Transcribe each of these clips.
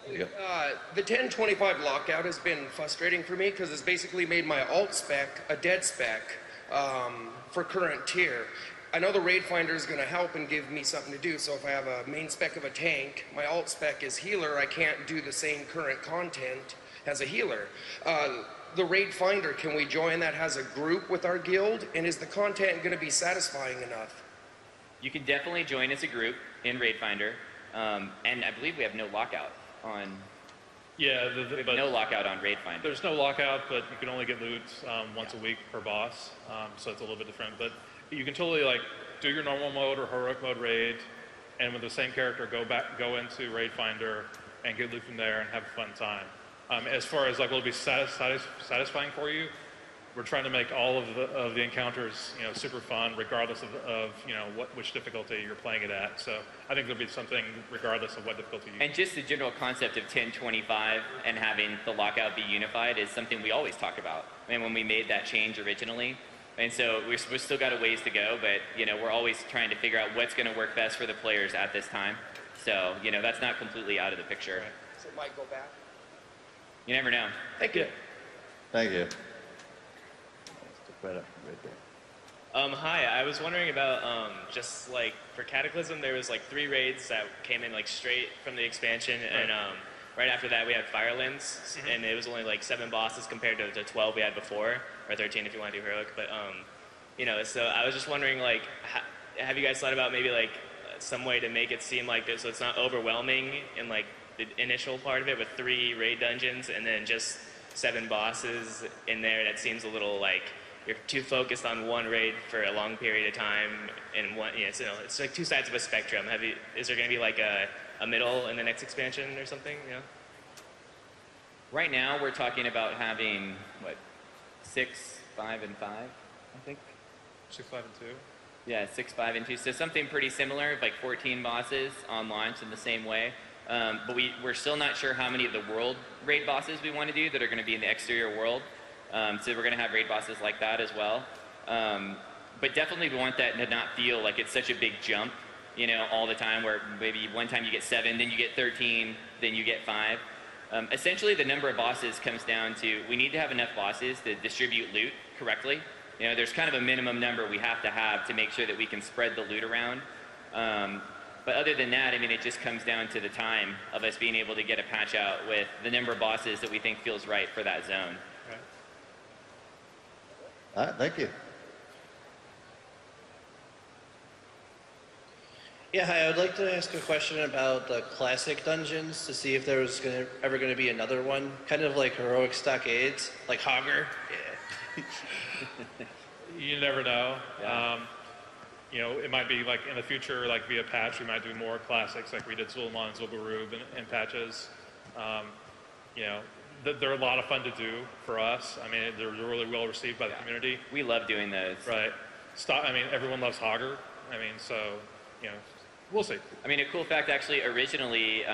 The 1025 lockout has been frustrating for me because it's basically made my alt spec a dead spec for current tier. I know the raid finder is going to help and give me something to do, so if I have a main spec of a tank, my alt spec is healer, I can't do the same current content as a healer. The raid finder, can we join that has a group with our guild, and is the content going to be satisfying enough? You can definitely join as a group in raid finder, and I believe we have no lockout on. Yeah, but no lockout on raid finder. There's no lockout, but you can only get loot once a week per boss, so it's a little bit different. But you can totally like do your normal mode or heroic mode raid, and with the same character go into raid finder and get loot from there and have a fun time. As far as like will it be satisfying for you, we're trying to make all of the encounters super fun, regardless of which difficulty you're playing it at. So I think there'll be something regardless of what difficulty you. And just the general concept of 1025 and having the lockout be unified is something we always talk about. And when we made that change originally, and so we've still got a ways to go, but we're always trying to figure out what's going to work best for the players at this time. So that's not completely out of the picture. Right. So it might go back. You never know. Thank you. Thank you. Right up, right there. Hi, I was wondering about just like for Cataclysm, there was like 3 raids that came in like straight from the expansion, and right after that we had Firelands, and it was only like 7 bosses compared to the 12 we had before, or 13 if you want to do heroic. But so I was just wondering, like, have you guys thought about maybe like some way to make it seem like this, so it's not overwhelming in like the initial part of it with 3 raid dungeons and then just 7 bosses in there? That seems a little like you're too focused on one raid for a long period of time, and it's like 2 sides of a spectrum. Is there going to be like a middle in the next expansion or something? Right now we're talking about having what, 6, 5, and 5, I think. 6, 5, and 2. Yeah, 6, 5, and 2. So something pretty similar, like 14 bosses on launch in the same way. But we're still not sure how many of the world raid bosses we want to do that are going to be in the exterior world. So we're going to have raid bosses like that as well. But definitely we want that to not feel like it's such a big jump, all the time, where maybe one time you get 7, then you get 13, then you get 5. Essentially the number of bosses comes down to, we need to have enough bosses to distribute loot correctly. There's kind of a minimum number we have to make sure that we can spread the loot around. But other than that, I mean, it just comes down to the time of us being able to get a patch out with the number of bosses that we think feels right for that zone. Right. All right, thank you. Yeah, hi, I would like to ask a question about the classic dungeons to see if there was ever going to be another one, kind of like heroic stockades, like Hogger. Yeah. You never know. Yeah. It might be like in the future, like via patch, we might do more classics, like we did Zul'Aman, Zul'Gurub in patches. They're a lot of fun to do for us. I mean, they're really well received by the community. We love doing those. Right. Everyone loves Hogger. We'll see. I mean, a cool fact, actually, originally,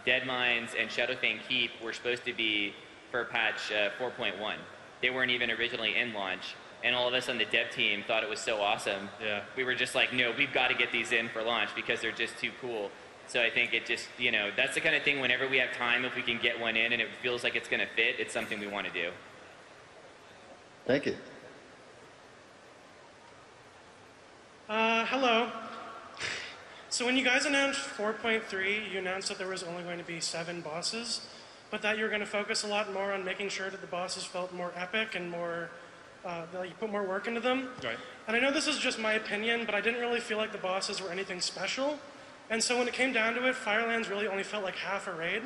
Deadmines and Shadowfang Keep were supposed to be for patch 4.1. They weren't even originally in launch. And all of us on the dev team thought it was so awesome. Yeah. We were just like, no, we've got to get these in for launch because they're just too cool. So I think it just, that's the kind of thing, whenever we have time, if we can get one in and it feels like it's going to fit, it's something we want to do. Thank you. Hello. So when you guys announced 4.3, you announced that there was only going to be 7 bosses, but that you were going to focus a lot more on making sure that the bosses felt more epic and more that you put more work into them. Right. And I know this is just my opinion, but I didn't really feel like the bosses were anything special. And so when it came down to it, Firelands really only felt like half a raid.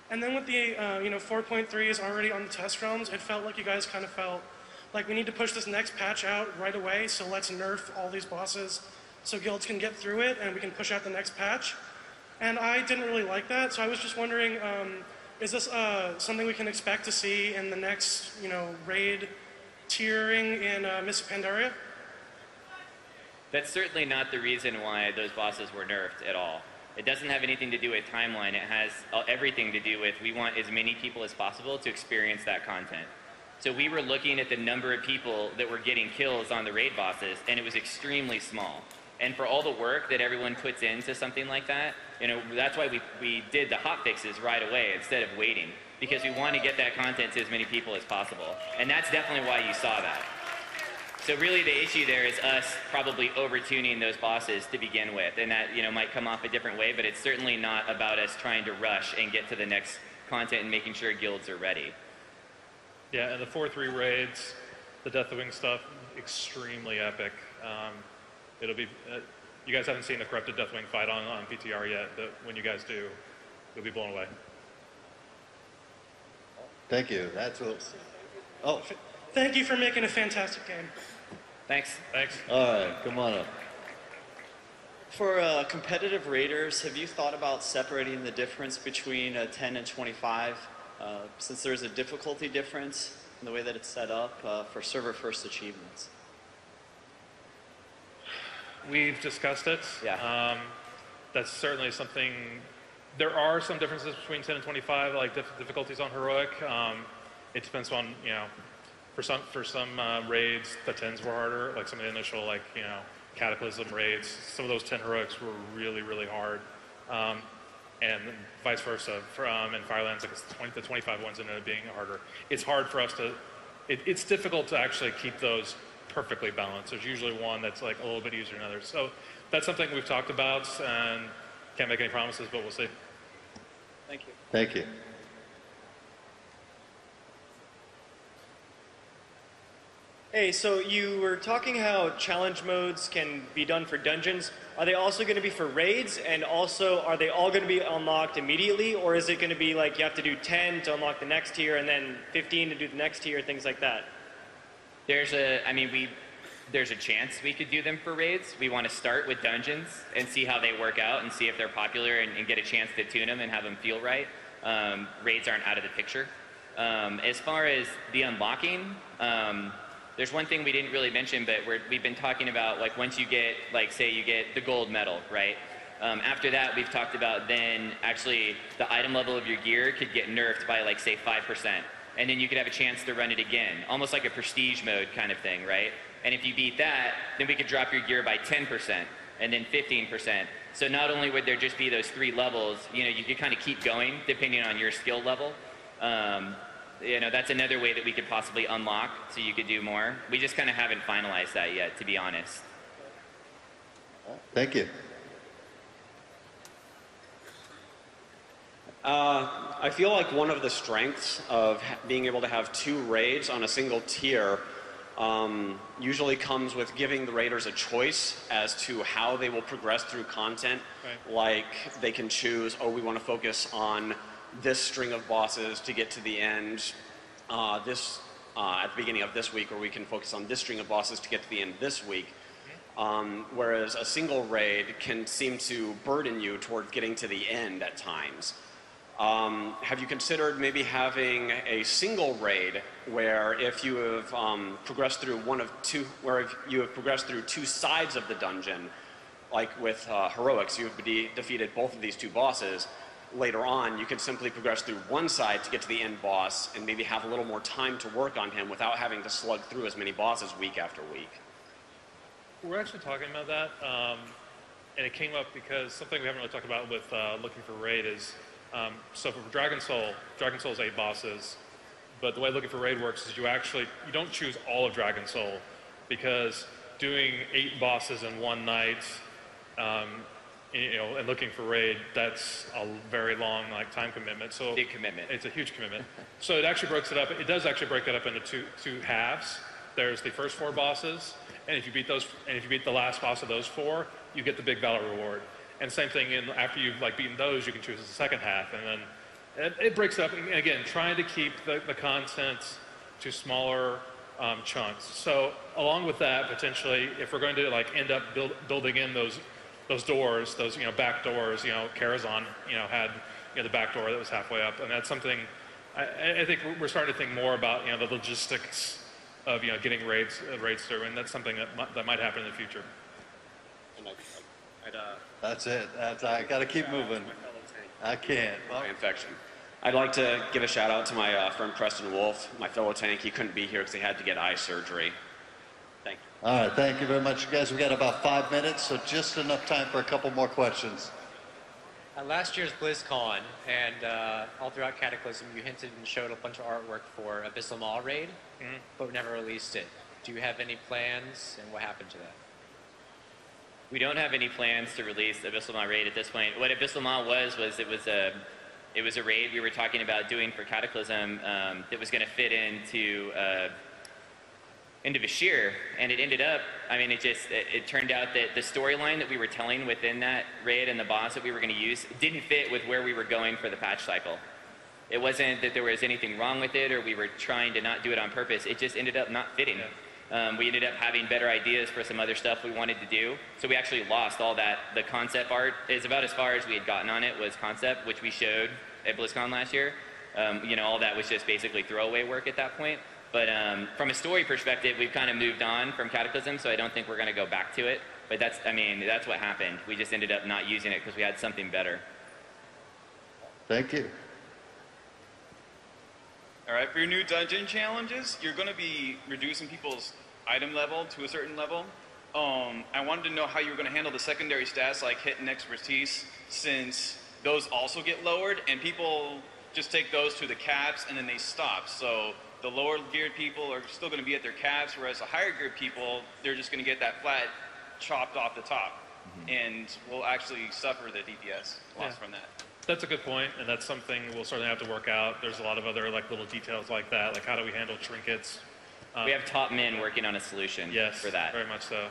And then with the 4.3 is already on the test realms, it felt like you guys kind of felt like we need to push this next patch out right away, so let's nerf all these bosses so guilds can get through it and we can push out the next patch. And I didn't really like that, so I was just wondering, is this something we can expect to see in the next raid tiering in Mists of Pandaria? That's certainly not the reason why those bosses were nerfed at all. It doesn't have anything to do with timeline. It has everything to do with we want as many people as possible to experience that content. So we were looking at the number of people that were getting kills on the raid bosses, and it was extremely small. And for all the work that everyone puts into something like that, you know, that's why we did the hot fixes right away instead of waiting, because we want to get that content to as many people as possible. And that's definitely why you saw that. So really the issue there is us probably over-tuning those bosses to begin with, and that, you know, might come off a different way, but it's certainly not about us trying to rush and get to the next content and making sure guilds are ready. Yeah, and the 4-3 raids, the Death of Wing stuff, extremely epic. It'll be, you guys haven't seen the Corrupted Death Wing fight on PTR yet, but when you guys do, you'll be blown away. Thank you. That's what. Oh, Thank you for making a fantastic game. Thanks. Thanks. all right. Come on up. For competitive raiders, have you thought about separating the difference between 10 and 25? Since there's a difficulty difference in the way that it's set up for server first achievements. We've discussed it. Yeah. That's certainly something. There are some differences between 10 and 25, like difficulties on heroic. It depends on, you know, for some raids, the 10s were harder. Like some of the initial, like, you know, Cataclysm raids. Some of those 10 heroics were really, really hard. And vice versa. In Firelands, like the 25 ones ended up being harder. It's hard for us to. It's difficult to actually keep those perfectly balanced. There's usually one that's like a little bit easier than others. So that's something we've talked about, and can't make any promises, but we'll see. Thank you. Thank you. Hey, so you were talking how challenge modes can be done for dungeons. Are they also going to be for raids? And also, are they all going to be unlocked immediately? Or is it going to be like you have to do 10 to unlock the next tier and then 15 to do the next tier, things like that? There's a chance we could do them for raids. We want to start with dungeons and see how they work out and see if they're popular and get a chance to tune them and have them feel right. Raids aren't out of the picture. As far as the unlocking, there's one thing we didn't really mention, but we've been talking about, like, once you get, like, say you get the gold medal, right? After that, we've talked about then actually the item level of your gear could get nerfed by, like, say 5%. And then you could have a chance to run it again, almost like a prestige mode kind of thing, right? And if you beat that, then we could drop your gear by 10% and then 15%. So not only would there just be those 3 levels, you know, you could kind of keep going depending on your skill level. You know, that's another way that we could possibly unlock so you could do more. We just kind of haven't finalized that yet, to be honest. Thank you. I feel like one of the strengths of being able to have 2 raids on a single tier usually comes with giving the raiders a choice as to how they will progress through content. Right. Like they can choose, oh, we want to focus on this string of bosses to get to the end at the beginning of this week, or we can focus on this string of bosses to get to the end this week. Whereas a single raid can seem to burden you toward getting to the end at times. Have you considered maybe having a single raid where if you have progressed through you have progressed through 2 sides of the dungeon, like with heroics, you have defeated both of these 2 bosses. Later on, you can simply progress through one side to get to the end boss and maybe have a little more time to work on him without having to slug through as many bosses week after week. We're actually talking about that, and it came up because something we haven't really talked about with looking for raid is, so for Dragon Soul's 8 bosses, but the way looking for raid works is you don't choose all of Dragon Soul, because doing 8 bosses in one night, you know, and looking for raid, that's a very long time commitment. So big commitment. It's a huge commitment. So it actually breaks it up. It does actually break it up into two halves. There's the first 4 bosses, and if you beat the last boss of those 4, you get the big valor reward. And same thing after you've beaten those, you can choose the second half, and then it breaks it up. And again, trying to keep the content to smaller chunks. So along with that, potentially, if we're going to end up building in those doors, those back doors, Karazhan had the back door that was halfway up, and that's something I think we're starting to think more about the logistics of getting raids through, and that's something that might happen in the future. That's it. I got to keep moving. I can't. Infection. I'd like to give a shout out to my friend Preston Wolf, my fellow tank. He couldn't be here because he had to get eye surgery. Thank you. All right, thank you very much, you guys. We got about 5 minutes, so just enough time for a couple more questions. At last year's BlizzCon and all throughout Cataclysm, you hinted and showed a bunch of artwork for Abyssal Maw Raid, but never released it. Do you have any plans, and what happened to that? We don't have any plans to release Abyssal Maw Raid at this point. What Abyssal Maw was it was a raid we were talking about doing for Cataclysm that was going to fit into Vashir, and it ended up, I mean, it turned out that the storyline that we were telling within that raid and the boss that we were going to use didn't fit with where we were going for the patch cycle. It wasn't that there was anything wrong with it or we were trying to not do it on purpose. It just ended up not fitting. We ended up having better ideas for some other stuff we wanted to do. So we actually lost all that. The concept art is about as far as we had gotten on it was concept, which we showed at BlizzCon last year. You know, all that was just basically throwaway work at that point. But from a story perspective, we've kind of moved on from Cataclysm, so I don't think we're going to go back to it. But that's what happened. We just ended up not using it because we had something better. Thank you. All right, for your new dungeon challenges, you're going to be reducing people's item level to a certain level. I wanted to know how you were going to handle the secondary stats like hit and expertise, since those also get lowered, and people just take those to the caps and then they stop. So the lower geared people are still going to be at their caps, whereas the higher geared people, they're just going to get that flat chopped off the top, and will actually suffer the DPS loss from that. That's a good point, and that's something we'll certainly have to work out. There's a lot of other like little details like that, like how do we handle trinkets. We have top men working on a solution for that. Very much so.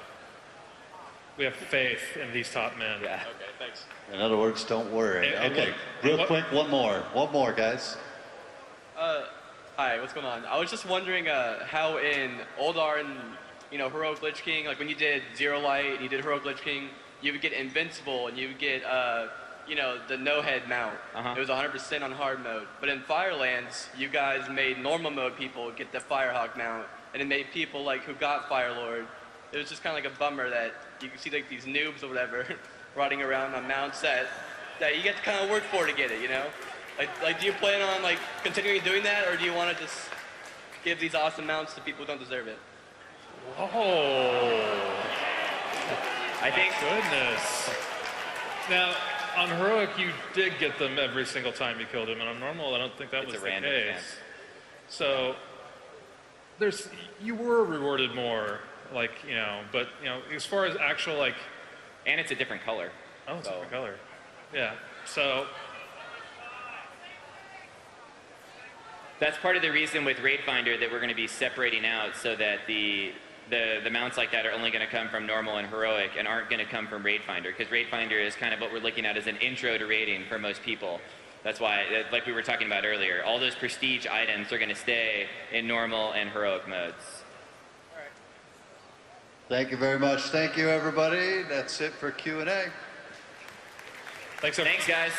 We have faith in these top men. Yeah. Okay, thanks. In other words, don't worry. Okay, real quick, one more, guys. Hi, what's going on? I was just wondering how in Oldar and Heroic Lich King, like when you did Zero Light and you did Heroic Lich King, you would get Invincible and you would get the no-head mount. It was 100% on hard mode. But in Firelands, you guys made normal mode people get the Firehawk mount, and it made people like who got Firelord. It was just kind of like a bummer that you can see like these noobs or whatever riding around on mounts that you get to kind of work for to get it, Like, do you plan on like continuing doing that, or do you want to just give these awesome mounts to people who don't deserve it? Oh, I think. Goodness. Now, on Heroic, you did get them every single time you killed him, and on Normal, I don't think that was the case. So, you were rewarded more, but as far as actual, And it's a different color. Oh, it's a different color. Yeah, so. That's part of the reason with Raid Finder that we're going to be separating out so that the mounts like that are only going to come from Normal and Heroic and aren't going to come from Raid Finder, because Raid Finder is kind of what we're looking at as an intro to raiding for most people. That's why, like we were talking about earlier, all those prestige items are going to stay in Normal and Heroic modes. All right. Thank you very much. Thank you, everybody. That's it for Q&A. Thanks, everyone. Thanks, guys.